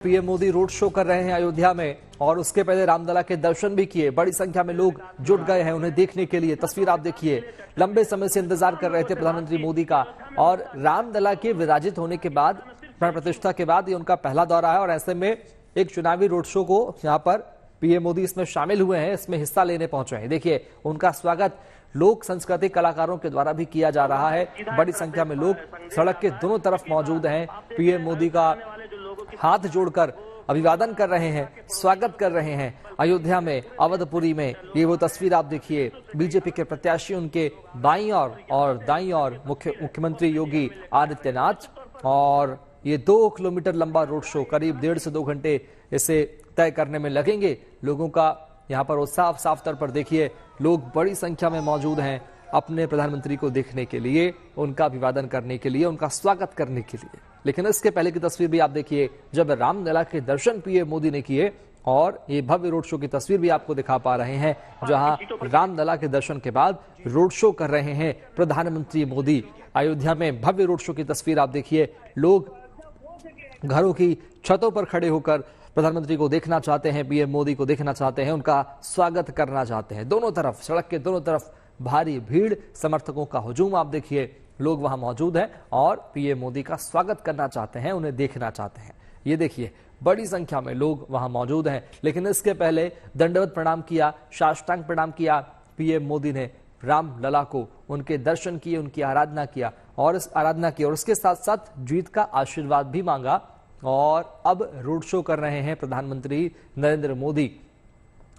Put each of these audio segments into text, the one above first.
PM Modi road show कर रहे हैं अयोध्या में और उसके पहले रामलला के दर्शन भी किए। बड़ी संख्या में लोग जुट गए हैं उन्हें देखने के लिए। तस्वीर आप देखिए, लंबे समय से इंतजार कर रहे थे प्रधानमंत्री मोदी का और रामलला के विराजित होने के बाद, प्राण प्रतिष्ठा के बाद ये उनका पहला दौरा है और ऐसे में एक चुनावी रोड शो को यहाँ पर पीएम मोदी इसमें शामिल हुए हैं, इसमें हिस्सा लेने पहुंचे हैं। देखिए उनका स्वागत लोक संस्कृति कलाकारों के द्वारा भी किया जा रहा है। बड़ी संख्या में लोग सड़क के दोनों तरफ मौजूद हैं। पीएम मोदी का हाथ जोड़कर अभिवादन कर रहे हैं, स्वागत कर रहे हैं। अयोध्या में, अवधपुरी में ये वो तस्वीर आप देखिए। बीजेपी के प्रत्याशी उनके बाईं और दाईं ओर मुख्यमंत्री योगी आदित्यनाथ, और ये 2 किलोमीटर लंबा रोड शो करीब 1.5 से 2 घंटे इसे तय करने में लगेंगे। लोगों का यहाँ पर उत्साह साफ तौर पर देखिए। लोग बड़ी संख्या में मौजूद हैं अपने प्रधानमंत्री को देखने के लिए, उनका अभिवादन करने के लिए, उनका स्वागत करने के लिए। लेकिन इसके पहले की तस्वीर भी आप देखिए, जब रामलला के दर्शन पीएम मोदी ने किए और ये भव्य रोड शो की तस्वीर भी आपको दिखा पा रहे हैं, जहां रामलला के दर्शन के बाद रोड शो कर रहे हैं प्रधानमंत्री मोदी। अयोध्या में भव्य रोड शो की तस्वीर आप देखिए। लोग घरों की छतों पर खड़े होकर प्रधानमंत्री को देखना चाहते हैं, पीएम मोदी को देखना चाहते हैं, उनका स्वागत करना चाहते हैं। दोनों तरफ, सड़क के दोनों तरफ भारी भीड़, समर्थकों का हुजूम आप देखिए। लोग वहां मौजूद हैं और पीएम मोदी का स्वागत करना चाहते हैं, उन्हें देखना चाहते हैं। ये देखिए बड़ी संख्या में लोग वहां मौजूद हैं। लेकिन इसके पहले दंडवत प्रणाम किया, साष्टांग प्रणाम किया पीएम मोदी ने रामलला को, उनके दर्शन किए, उनकी आराधना किया और उसके साथ साथ जीत का आशीर्वाद भी मांगा। और अब रोड शो कर रहे हैं प्रधानमंत्री नरेंद्र मोदी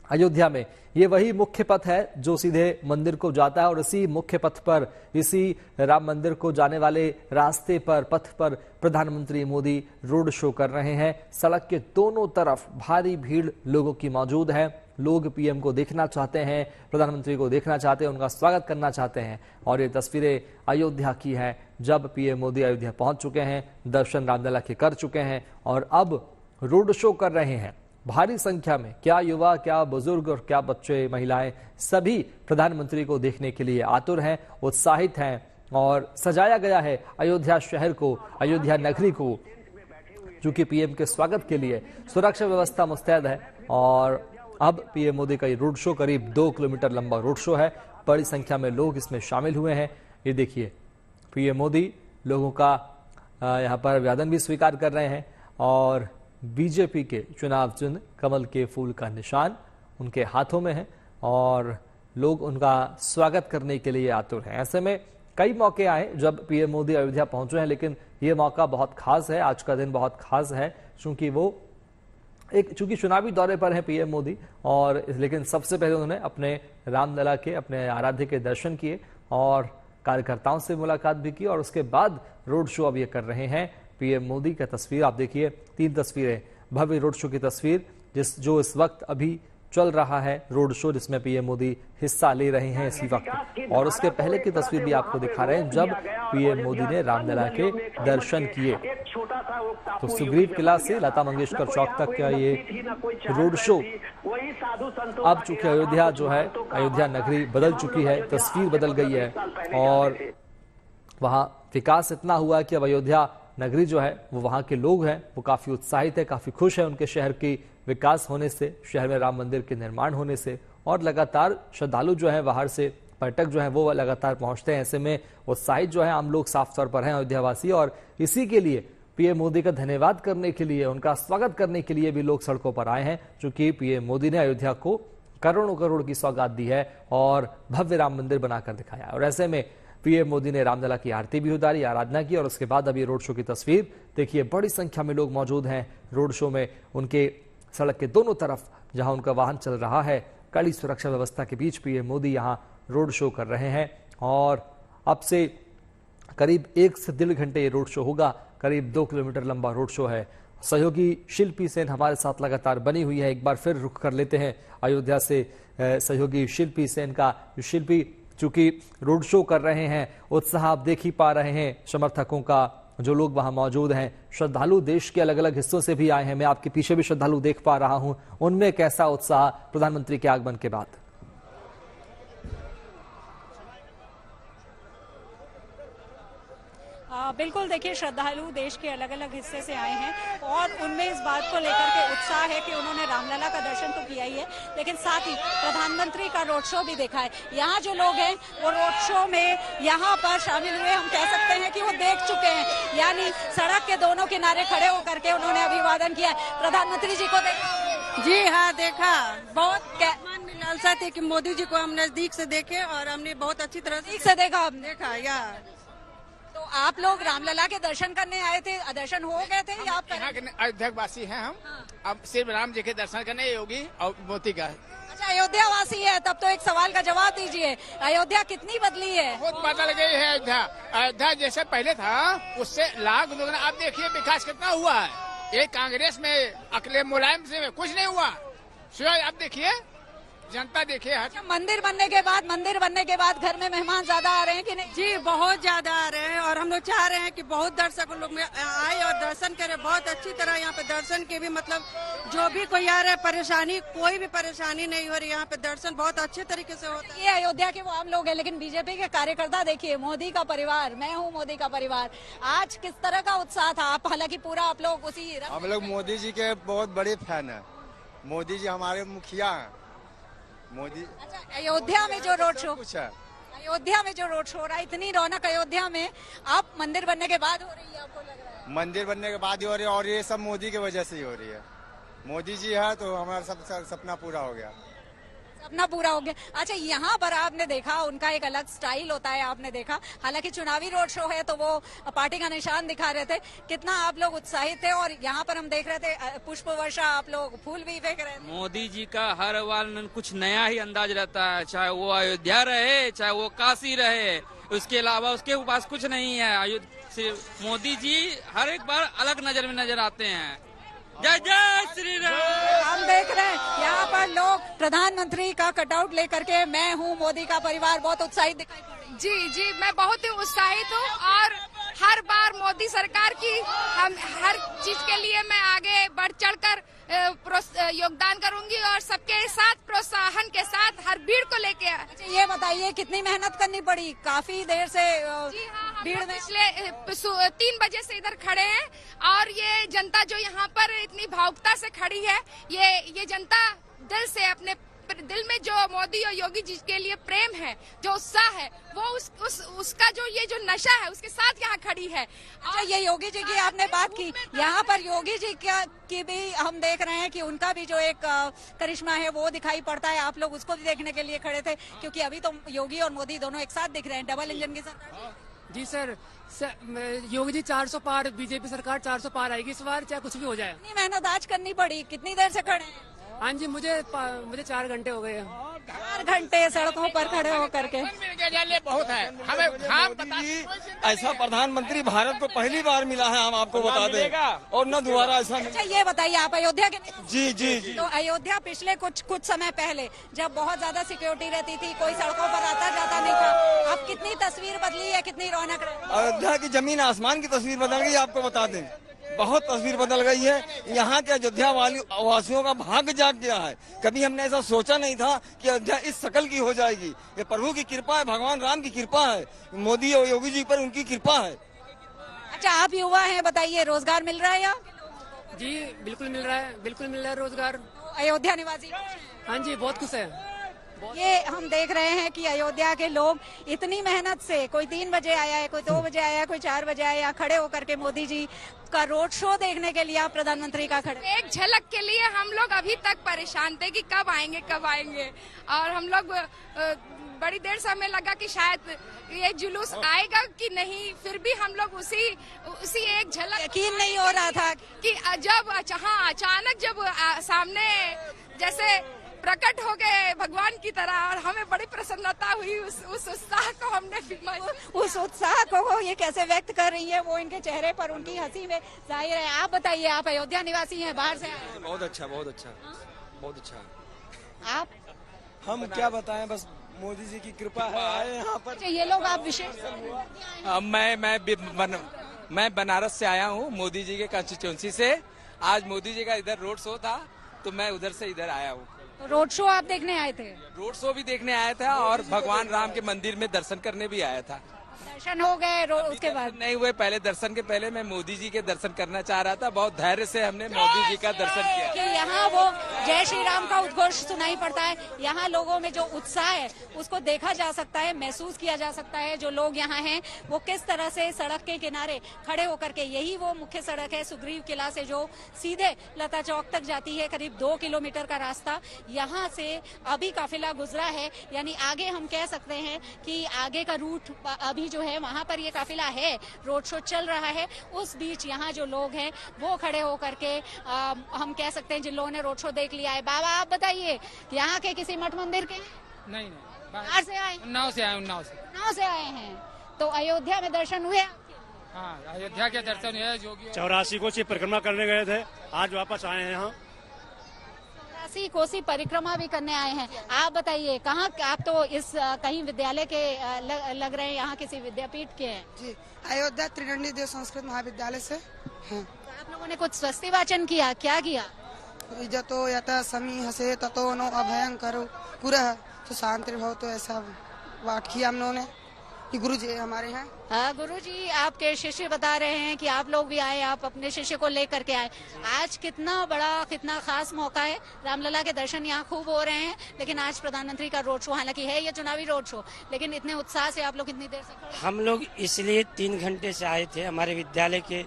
अयोध्या में। ये वही मुख्य पथ है जो सीधे मंदिर को जाता है और इसी मुख्य पथ पर, इसी राम मंदिर को जाने वाले रास्ते पर, पथ पर प्रधानमंत्री मोदी रोड शो कर रहे हैं। सड़क के दोनों तरफ भारी भीड़ लोगों की मौजूद है। लोग पीएम को देखना चाहते हैं, प्रधानमंत्री को देखना चाहते हैं, उनका स्वागत करना चाहते हैं। और ये तस्वीरें अयोध्या की है, जब पीएम मोदी अयोध्या पहुंच चुके हैं, दर्शन रामलला के कर चुके हैं और अब रोड शो कर रहे हैं। भारी संख्या में, क्या युवा, क्या बुजुर्ग और क्या बच्चे, महिलाएं, सभी प्रधानमंत्री को देखने के लिए आतुर हैं, उत्साहित हैं। और सजाया गया है अयोध्या शहर को, अयोध्या नगरी को, चूंकि पीएम के स्वागत के लिए सुरक्षा व्यवस्था मुस्तैद है। और अब पीएम मोदी का ये रोड शो करीब 2 किलोमीटर लंबा रोड शो है। बड़ी संख्या में लोग इसमें शामिल हुए हैं। ये देखिए पीएम मोदी लोगों का यहाँ पर अभिवादन भी स्वीकार कर रहे हैं और बीजेपी के चुनाव चिन्ह कमल के फूल का निशान उनके हाथों में है और लोग उनका स्वागत करने के लिए आतुर हैं। ऐसे में कई मौके आए जब पीएम मोदी अयोध्या पहुंचे हैं, लेकिन ये मौका बहुत खास है। आज का दिन बहुत खास है चूंकि चुनावी दौरे पर है पीएम मोदी, और लेकिन सबसे पहले उन्होंने अपने रामलला के, अपने आराध्य के दर्शन किए और कार्यकर्ताओं से मुलाकात भी की और उसके बाद रोड शो अब ये कर रहे हैं पीएम मोदी का। तस्वीर आप देखिए, 3 तस्वीरें, भव्य रोड शो की तस्वीर जो इस वक्त अभी चल रहा है रोड शो, जिसमें पीएम मोदी हिस्सा ले रहे हैं इसी वक्त। और उसके पहले की तस्वीर भी आपको दिखा रहे हैं जब पीएम मोदी ने रामलला के दर्शन किए। तो सुग्रीव किला से लता मंगेशकर चौक तक का ये रोड शो, अब चूंकि अयोध्या जो है, अयोध्या नगरी बदल चुकी है, तस्वीर बदल गई है और वहां विकास इतना हुआ कि अब अयोध्या नगरी जो है, वो वहां के लोग हैं, वो काफी उत्साहित है, काफी खुश है उनके शहर की विकास होने से, शहर में राम मंदिर के निर्माण होने से। और लगातार श्रद्धालु जो है, बाहर से पर्यटक जो है वो लगातार पहुंचते हैं। ऐसे में उत्साहित जो है आम लोग साफ तौर पर हैं अयोध्यावासी, और इसी के लिए पीएम मोदी का धन्यवाद करने के लिए, उनका स्वागत करने के लिए भी लोग सड़कों पर आए हैं, क्योंकि पीएम मोदी ने अयोध्या को करोड़ों करोड़ की सौगात दी है और भव्य राम मंदिर बनाकर दिखाया। और ऐसे में पीएम मोदी ने रामलला की आरती भी उतारी, आराधना की और उसके बाद अभी रोड शो की तस्वीर देखिए। बड़ी संख्या में लोग मौजूद हैं रोड शो में। उनके सड़क के दोनों तरफ जहां उनका वाहन चल रहा है, कड़ी सुरक्षा व्यवस्था के बीच पीएम मोदी यहां रोड शो कर रहे हैं। और अब से करीब 1 से 1.5 घंटे ये रोड शो होगा। करीब 2 किलोमीटर लंबा रोड शो है। सहयोगी शिल्पी सेन हमारे साथ लगातार बनी हुई है। एक बार फिर रुख कर लेते हैं अयोध्या से सहयोगी शिल्पी सेन का। शिल्पी, चूंकि रोड शो कर रहे हैं, उत्साह आप देख ही पा रहे हैं समर्थकों का, जो लोग वहां मौजूद हैं। श्रद्धालु देश के अलग अलग हिस्सों से भी आए हैं, मैं आपके पीछे भी श्रद्धालु देख पा रहा हूं। उनमें कैसा उत्साह प्रधानमंत्री के आगमन के बाद? बिल्कुल, देखिए श्रद्धालु देश के अलग अलग हिस्से से आए हैं और उनमें इस बात को लेकर के उत्साह है कि उन्होंने रामलला का दर्शन तो किया ही है, लेकिन साथ ही प्रधानमंत्री का रोड शो भी देखा है। यहाँ जो लोग हैं वो रोड शो में यहाँ पर शामिल हुए, हम कह सकते हैं कि वो देख चुके हैं, यानी सड़क के दोनों किनारे खड़े होकर के उन्होंने अभिवादन किया। प्रधानमंत्री जी को देखा? जी हाँ, देखा। बहुत लालसा थी कि मोदी जी को हम नजदीक से देखे और हमने बहुत अच्छी तरह से देखा। तो आप लोग रामलला के दर्शन करने आए थे, दर्शन हो गए थे या आप यहाँ के अयोध्या वासी हैं हम। अब सिर्फ राम जी के दर्शन करने योगी और मोदी का। अच्छा, अयोध्या वासी है, तब तो एक सवाल का जवाब दीजिए, अयोध्या कितनी बदली है? बहुत बदल गई है अयोध्या। अयोध्या जैसे पहले था उससे लाख दुगना। आप देखिए विकास कितना हुआ है। ये कांग्रेस में अकेले मुलायम से कुछ नहीं हुआ। आप देखिए, जनता देखिए। अच्छा, मंदिर बनने के बाद घर में मेहमान ज्यादा आ रहे हैं कि नहीं? जी बहुत ज्यादा आ रहे हैं और हम लोग चाह रहे हैं कि बहुत दर्शक लोग में आए और दर्शन करें। बहुत अच्छी तरह यहाँ पे दर्शन के भी मतलब जो भी कोई आ रहा है परेशानी, कोई भी परेशानी नहीं हो रही। यहाँ पे दर्शन बहुत अच्छे तरीके से होता है। ये अयोध्या के वो आम लोग हैं, लेकिन बीजेपी के कार्यकर्ता देखिए, मोदी का परिवार, मैं हूँ मोदी का परिवार। आज किस तरह का उत्साह था? आप हालांकि पूरा आप लोग उसी, हम लोग मोदी जी के बहुत बड़े फैन है। मोदी जी हमारे मुखिया हैं। मोदी। अच्छा, अयोध्या में जो रोड शो, कुछ है अयोध्या में जो रोड शो हो रहा है, इतनी रौनक अयोध्या में आप मंदिर बनने के बाद हो रही है, आपको लग रहा है? मंदिर बनने के बाद ही हो रही है और ये सब मोदी की वजह से ही हो रही है। मोदी जी है तो हमारा सब सपना पूरा हो गया। सपना पूरा हो गया। अच्छा, यहाँ पर आपने देखा उनका एक अलग स्टाइल होता है, आपने देखा, हालांकि चुनावी रोड शो है तो वो पार्टी का निशान दिखा रहे थे। कितना आप लोग उत्साहित थे और यहाँ पर हम देख रहे थे पुष्प वर्षा, आप लोग फूल भी फेंक रहे थे। मोदी जी का हर बार कुछ नया ही अंदाज रहता है, चाहे वो अयोध्या रहे चाहे वो काशी रहे, उसके अलावा उसके पास कुछ नहीं है। सिर्फ मोदी जी हर एक बार अलग नजर में नजर आते हैं। जय जय श्री राम। हम देख रहे हैं यहाँ पर लोग प्रधानमंत्री का कटआउट लेकर के, मैं हूँ मोदी का परिवार, बहुत उत्साहित दिखाई पड़ रही। जी, मैं बहुत ही उत्साहित हूँ और हर बार मोदी सरकार की हम हर चीज के लिए मैं आगे बढ़ चढ़कर योगदान करूंगी और सबके साथ प्रोत्साहन के साथ हर भीड़ को लेके। अच्छा, ये बताइए कितनी मेहनत करनी पड़ी? काफी देर से जी हाँ, भीड़ में पिछले 3 बजे से इधर खड़े हैं और ये जनता जो यहाँ पर इतनी भावुकता से खड़ी है, ये जनता दिल से अपने दिल में जो मोदी और योगी जी के लिए प्रेम है, जो उत्साह है, वो उसका जो ये जो नशा है उसके साथ यहाँ खड़ी है। अच्छा, ये योगी जी की आपने बात की, यहाँ पर योगी जी की भी हम देख रहे हैं कि उनका भी जो एक करिश्मा है वो दिखाई पड़ता है। आप लोग उसको भी देखने के लिए खड़े थे, क्योंकि अभी तो योगी और मोदी दोनों एक साथ दिख रहे हैं, डबल इंजन की सरकार। जी सर, योगी जी 400 पार, बीजेपी सरकार 400 पार आएगी इस बार, चाहे कुछ भी हो जाए। कितनी मेहनत आज करनी पड़ी? कितनी देर से खड़े हैं? हाँ जी, मुझे 4 घंटे हो गए। 4 घंटे सड़कों पर खड़े होकर के। बहुत है हमें। ऐसा प्रधानमंत्री भारत को पहली बार मिला है, हम आपको बता दें, और न दोबारा ऐसा। अच्छा, ये बताइए आप अयोध्या के? जी। तो अयोध्या पिछले कुछ समय पहले जब बहुत ज्यादा सिक्योरिटी रहती थी, कोई सड़कों पर आता जाता नहीं था, अब कितनी तस्वीर बदली है, कितनी रौनक रही? अयोध्या की जमीन आसमान की तस्वीर बदल गई, आपको बता दें, बहुत तस्वीर बदल गई है। यहाँ के अयोध्या वासियों का भाग्य जाग गया है। कभी हमने ऐसा सोचा नहीं था कि अयोध्या इस शकल की हो जाएगी। ये प्रभु की कृपा है, भगवान राम की कृपा है, मोदी और योगी जी पर उनकी कृपा है। अच्छा, आप युवा हैं, बताइए रोजगार मिल रहा है यहाँ? जी बिल्कुल मिल रहा है, बिल्कुल मिल रहा है रोजगार। अयोध्या निवासी? हाँ जी, बहुत खुश है। ये हम देख रहे हैं कि अयोध्या के लोग इतनी मेहनत से, कोई 3 बजे आया है, कोई 2 बजे आया है, कोई 4 बजे आया, खड़े होकर के मोदी जी का रोड शो देखने के लिए, आप प्रधानमंत्री का खड़े। एक झलक के लिए हम लोग अभी तक परेशान थे कि कब आएंगे और हम लोग बड़ी देर से हमें लगा कि शायद ये जुलूस आएगा कि नहीं, फिर भी हम लोग उसी एक झलक, यकीन नहीं हो रहा था कि जब अचानक जब सामने जैसे प्रकट हो गए भगवान की तरह, और हमें बड़ी प्रसन्नता हुई। उस उत्साह को हमने उस उत्साह को ये कैसे व्यक्त कर रही है, वो इनके चेहरे पर उनकी हंसी में जाहिर है। आप बताइए, आप अयोध्या निवासी हैं, बाहर से आए? बहुत अच्छा। आप? हम क्या बताएं, बस मोदी जी की कृपा है, आए यहाँ पर। ये लोग आप विशेष? मैं बनारस से आया हूँ, मोदी जी के कंस्टिट्यूएंसी से। आज मोदी जी का इधर रोड शो था तो मैं उधर से इधर आया हूँ। रोड शो आप देखने आए थे? रोड शो भी देखने आया था और भगवान राम के मंदिर में दर्शन करने भी आया था। दर्शन हो गए उसके बाद नहीं हुए। पहले दर्शन के पहले मैं मोदी जी के दर्शन करना चाह रहा था। बहुत धैर्य से हमने मोदी जी का दर्शन किया। कि यहाँ वो जय श्री राम का उद्घोष सुनाई पड़ता है। यहाँ लोगों में जो उत्साह है उसको देखा जा सकता है, महसूस किया जा सकता है। जो लोग यहाँ हैं वो किस तरह से सड़क के किनारे खड़े होकर के, यही वो मुख्य सड़क है सुग्रीव किला से जो सीधे लता चौक तक जाती है, करीब 2 किलोमीटर का रास्ता। यहाँ से अभी काफिला गुजरा है, यानी आगे हम कह सकते हैं कि आगे का रूट अभी जो है वहाँ पर ये काफिला है, रोड शो चल रहा है। उस बीच यहाँ जो लोग हैं वो खड़े होकर के हम कह सकते हैं जिन लोगों ने रोड शो देख लिया है। बाबा आप बताइए, यहाँ के किसी मठ मंदिर के? नहीं बाहर से आए? उन्नाव से आए हैं। तो अयोध्या में दर्शन हुए? हाँ, अयोध्या के दर्शन हुए। जोगी 84 कोसी परिक्रमा करने गए थे, आज वापस आए हैं यहाँ। 84 कोसी परिक्रमा भी करने आए हैं। आप बताइए कहाँ, आप तो इस कहीं विद्यालय के लग रहे हैं, यहाँ किसी विद्यापीठ के हैं? जी, अयोध्या त्रिदंडी देव संस्कृत महाविद्यालय से हैं। तो आप लोगों ने कुछ स्वस्ति वाचन किया, क्या किया? इज्जतो यथा समी हसे ततो नो अभयं करो पुरः तो शांति भव, तो ऐसा पाठ किया हम लोगों ने। गुरु जी हमारे हैं। हाँ गुरु जी, आपके शिष्य बता रहे हैं कि आप लोग भी आए, आप अपने शिष्य को लेकर के आए। आज कितना बड़ा, कितना खास मौका है। रामलला के दर्शन यहाँ खूब हो रहे हैं, लेकिन आज प्रधानमंत्री का रोड शो, हालांकि है ये चुनावी रोड शो, लेकिन इतने उत्साह से आप लोग इतनी देर से? हम लोग इसलिए 3 घंटे से आए थे, हमारे विद्यालय के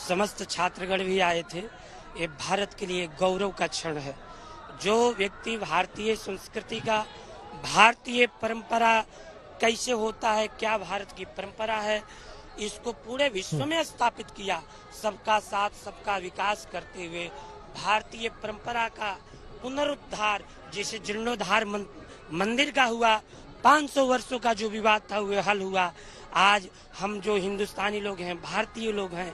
समस्त छात्रगण भी आए थे। ये भारत के लिए गौरव का क्षण है। जो व्यक्ति भारतीय संस्कृति का, भारतीय परंपरा कैसे होता है, क्या भारत की परंपरा है, इसको पूरे विश्व में स्थापित किया। सबका साथ, सबका विकास करते हुए भारतीय परंपरा का पुनरुद्धार, जैसे जीर्णोद्धार मंदिर का हुआ, 500 वर्षों का जो विवाद था वो हल हुआ। आज हम जो हिंदुस्तानी लोग हैं, भारतीय लोग हैं,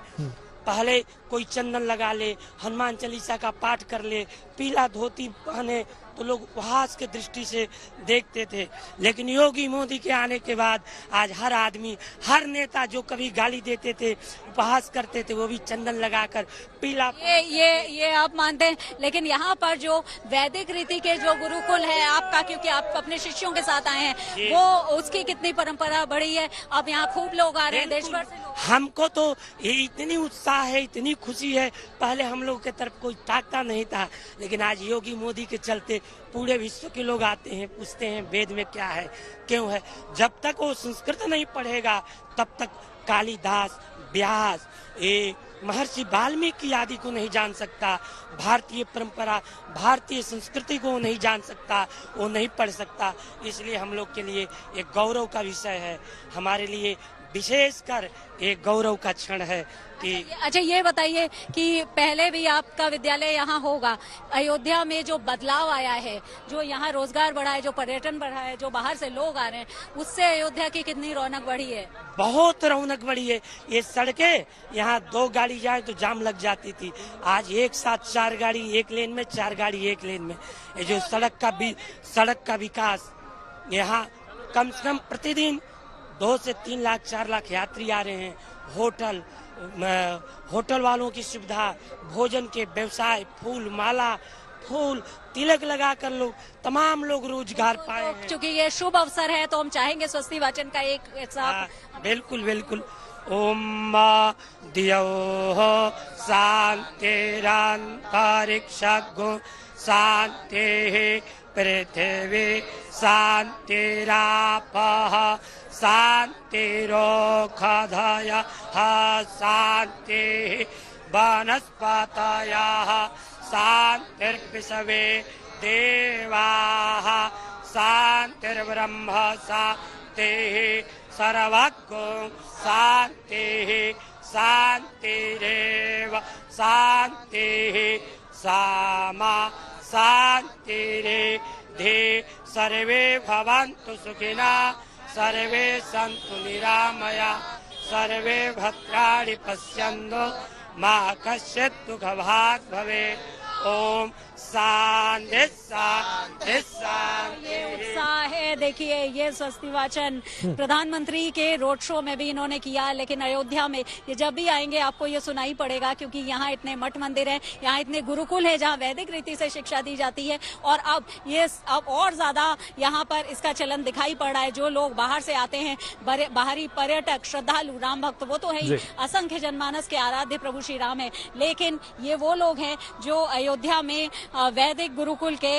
पहले कोई चंदन लगा ले, हनुमान चालीसा का पाठ कर ले, पीला धोती पहने तो लोग उपहास के दृष्टि से देखते थे। लेकिन योगी मोदी के आने के बाद आज हर आदमी, हर नेता जो कभी गाली देते थे, उपहास करते थे, वो भी चंदन लगाकर पीला। ये आप मानते हैं। लेकिन यहाँ पर जो वैदिक रीति के जो गुरुकुल है आपका, क्योंकि आप अपने शिष्यों के साथ आए हैं, वो उसकी कितनी परंपरा बढ़ी है। अब यहाँ खूब लोग आ रहे हैं, देश भर से लोग। हमको तो ये इतनी उत्साह है, इतनी खुशी है। पहले हम लोग के तरफ कोई ताकता नहीं था, लेकिन आज योगी मोदी के चलते पूरे विश्व के लोग आते हैं, पूछते हैं वेद में क्या है, क्यों है। जब तक वो संस्कृत नहीं पढ़ेगा तब तक कालिदास, व्यास, ये महर्षि वाल्मीकि आदि को नहीं जान सकता। भारतीय परंपरा, भारतीय संस्कृति को नहीं जान सकता, वो नहीं पढ़ सकता। इसलिए हम लोग के लिए एक गौरव का विषय है, हमारे लिए विशेषकर एक गौरव का क्षण है कि। अच्छा ये बताइए कि पहले भी आपका विद्यालय यहाँ होगा, अयोध्या में जो बदलाव आया है, जो यहाँ रोजगार बढ़ा है, जो पर्यटन बढ़ा है, जो बाहर से लोग आ रहे हैं, उससे अयोध्या की कितनी रौनक बढ़ी है? बहुत रौनक बढ़ी है। ये सड़कें, यहाँ 2 गाड़ी जाए तो जाम लग जाती थी, आज एक साथ 4 गाड़ी एक लेन में, 4 गाड़ी एक लेन में। ये जो सड़क का विकास, यहाँ कम से कम प्रतिदिन 2 से 3 लाख 4 लाख यात्री आ रहे हैं। होटल वालों की सुविधा, भोजन के व्यवसाय, फूल माला, फूल तिलक लगाकर लोग, तमाम लोग रोजगार पाए हैं। क्योंकि ये शुभ अवसर है तो हम चाहेंगे स्वस्ति वाचन का एक साथ। बिल्कुल बिल्कुल। ओम दियो शांतिरान्तरिक्षगो शांति पृथिवी शांतिरापः शांतिरोषधयः शांति वनस्पतयः शांतिर्विश्वे देवाः शांतिर्ब्रह्म शांतिः सर्वज्ञो शांतिः शांतिरेव शांतिः सामा शांतिरेधि सर्वे भवन्तु सुखिनः सर्वे सन्तु निरामया सर्वे भद्राणि पश्यन्तु मा कश्चित् दुःखभाग् भवेत्। ओम शांति शांति शांति। ये उत्साह है, देखिए ये स्वस्ति वाचन प्रधानमंत्री के रोड शो में भी इन्होंने किया, लेकिन अयोध्या में ये जब भी आएंगे आपको ये सुनाई पड़ेगा, क्योंकि यहाँ इतने मठ मंदिर हैं, यहाँ इतने गुरुकुल है जहाँ वैदिक रीति से शिक्षा दी जाती है, और अब और ज्यादा यहाँ पर इसका चलन दिखाई पड़ रहा है। जो लोग बाहर से आते हैं, बाहरी पर्यटक, श्रद्धालु, राम भक्त, वो तो है ही, असंख्य जनमानस के आराध्य प्रभु श्री राम है, लेकिन ये वो लोग हैं जो अयोध्या में वैदिक गुरुकुल के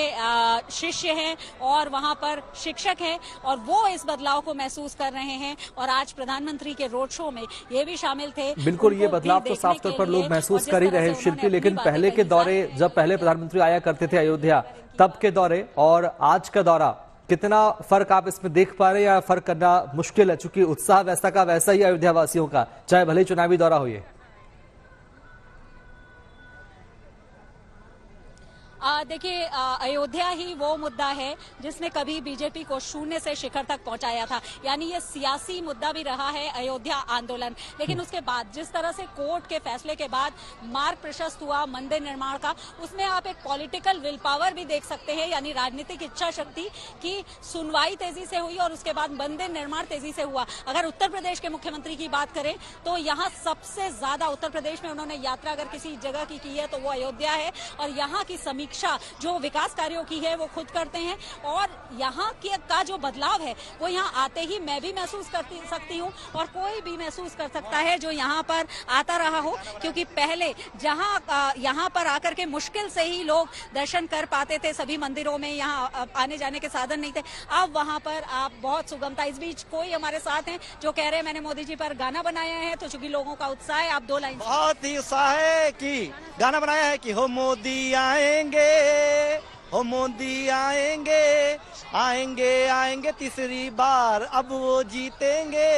शिष्य हैं और वहां पर शिक्षक हैं, और वो इस बदलाव को महसूस कर रहे हैं। और आज प्रधानमंत्री के रोड शो में ये भी शामिल थे। बिल्कुल, ये बदलाव तो साफ तौर पर लोग महसूस कर ही रहे हैं शिल्पी, लेकिन पहले के दौरे, जब पहले प्रधानमंत्री आया करते थे अयोध्या, तब के दौरे और आज का दौरा, कितना फर्क आप इसमें देख पा रहे हैं या फर्क करना मुश्किल है, चूंकि उत्साह वैसा का वैसा ही अयोध्या वासियों का, चाहे भले चुनावी दौरा हो? देखिए, अयोध्या ही वो मुद्दा है जिसने कभी बीजेपी को शून्य से शिखर तक पहुंचाया था, यानी ये सियासी मुद्दा भी रहा है अयोध्या आंदोलन। लेकिन उसके बाद जिस तरह से कोर्ट के फैसले के बाद मार्ग प्रशस्त हुआ मंदिर निर्माण का, उसमें आप एक पॉलिटिकल विल पावर भी देख सकते हैं, यानी राजनीतिक इच्छा शक्ति की सुनवाई तेजी से हुई और उसके बाद मंदिर निर्माण तेजी से हुआ। अगर उत्तर प्रदेश के मुख्यमंत्री की बात करें तो यहाँ सबसे ज्यादा उत्तर प्रदेश में उन्होंने यात्रा अगर किसी जगह की है तो वो अयोध्या है, और यहाँ की समीक्षा जो विकास कार्यों की है वो खुद करते हैं। और यहाँ का जो बदलाव है वो यहाँ आते ही मैं भी महसूस कर सकती हूँ, और कोई भी महसूस कर सकता है जो यहाँ पर आता रहा हो, क्योंकि पहले जहाँ यहाँ पर आकर के मुश्किल से ही लोग दर्शन कर पाते थे, सभी मंदिरों में यहाँ आने जाने के साधन नहीं थे, अब वहाँ पर आप बहुत सुगमता। इस बीच कोई हमारे साथ हैं जो कह रहे हैं मैंने मोदी जी पर गाना बनाया है, तो चूंकि लोगों का उत्साह है, आप 2 लाइन। बहुत ही उत्साह है कि गाना बनाया है कि हो मोदी आएंगे, हो मोदी आएंगे, आएंगे आएंगे तीसरी बार, अब वो जीतेंगे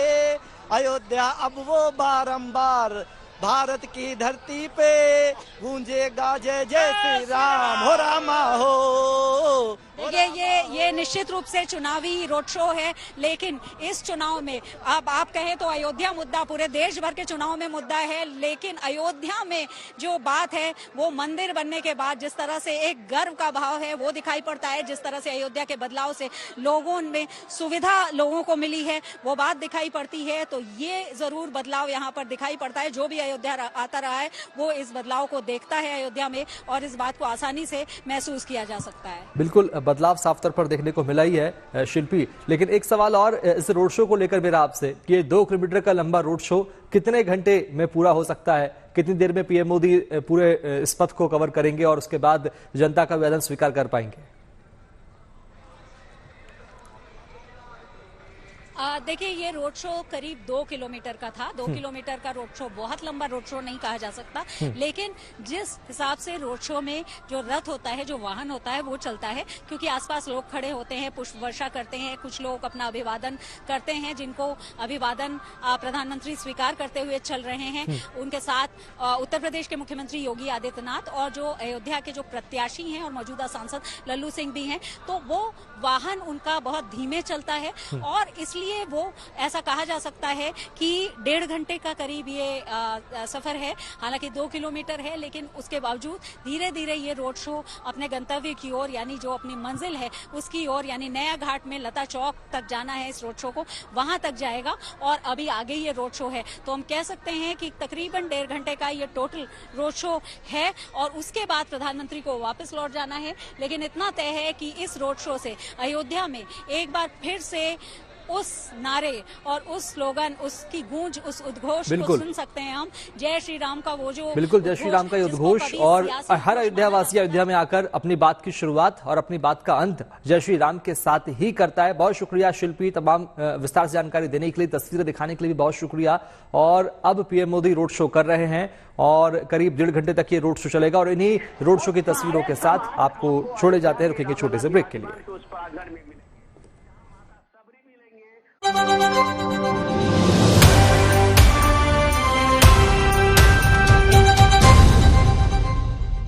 अयोध्या, अब वो बारंबार भारत की धरती पे गूंजेगा जय जय श्री राम, हो रामा हो। देखिए ये निश्चित रूप से चुनावी रोड शो है, लेकिन इस चुनाव में अब आप कहें तो अयोध्या मुद्दा पूरे देश भर के चुनाव में मुद्दा है, लेकिन अयोध्या में जो बात है वो मंदिर बनने के बाद जिस तरह से एक गर्व का भाव है वो दिखाई पड़ता है, जिस तरह से अयोध्या के बदलाव से लोगों में सुविधा लोगों को मिली है वो बात दिखाई पड़ती है। तो ये जरूर बदलाव यहाँ पर दिखाई पड़ता है। जो भी अयोध्या आता रहा है वो इस बदलाव को देखता है अयोध्या में, और इस बात को आसानी से महसूस किया जा सकता है। बिल्कुल, बदलाव साफ तौर पर देखने को मिला ही है शिल्पी। लेकिन एक सवाल और इस रोड शो को लेकर मेरा आपसे, कि ये 2 किलोमीटर का लंबा रोड शो कितने घंटे में पूरा हो सकता है? कितनी देर में पीएम मोदी पूरे इस पथ को कवर करेंगे और उसके बाद जनता का आवेदन स्वीकार कर पाएंगे? देखिए, ये रोड शो करीब 2 किलोमीटर का था। 2 किलोमीटर का रोड शो बहुत लंबा रोड शो नहीं कहा जा सकता, लेकिन जिस हिसाब से रोड शो में जो रथ होता है, जो वाहन होता है वो चलता है, क्योंकि आसपास लोग खड़े होते हैं, पुष्प वर्षा करते हैं, कुछ लोग अपना अभिवादन करते हैं, जिनको अभिवादन प्रधानमंत्री स्वीकार करते हुए चल रहे हैं। उनके साथ उत्तर प्रदेश के मुख्यमंत्री योगी आदित्यनाथ और जो अयोध्या के जो प्रत्याशी हैं और मौजूदा सांसद लल्लू सिंह भी हैं, तो वो वाहन उनका बहुत धीमे चलता है, और इसलिए वो ऐसा कहा जा सकता है कि 1.5 घंटे का करीब ये सफर है। हालांकि 2 किलोमीटर है, लेकिन उसके बावजूद धीरे धीरे ये रोड शो अपने गंतव्य की ओर, यानी जो अपनी मंजिल है उसकी ओर, यानी नया घाट में लता चौक तक जाना है इस रोड शो को, वहां तक जाएगा, और अभी आगे ये रोड शो है। तो हम कह सकते हैं कि तकरीबन 1.5 घंटे का ये टोटल रोड शो है, और उसके बाद प्रधानमंत्री को वापस लौट जाना है। लेकिन इतना तय है कि इस रोड शो से अयोध्या में एक बार फिर से उस नारे और उस स्लोगन, उसकी गूंज, उस उद्घोष को सुन सकते हैं हम, जय श्री राम का वो जो बिल्कुल जय श्री राम का उद्घोष, और हर अयोध्या वासी अयोध्या में आकर अपनी बात की शुरुआत और अपनी बात का अंत जय श्री राम के साथ ही करता है। बहुत शुक्रिया शिल्पी, तमाम विस्तार से जानकारी देने के लिए, तस्वीरें दिखाने के लिए भी बहुत शुक्रिया। और अब पीएम मोदी रोड शो कर रहे हैं और करीब 1.5 घंटे तक ये रोड शो चलेगा, और इन्हीं रोड शो की तस्वीरों के साथ आपको छोड़े जाते हैं, रुकेंगे छोटे से ब्रेक के लिए।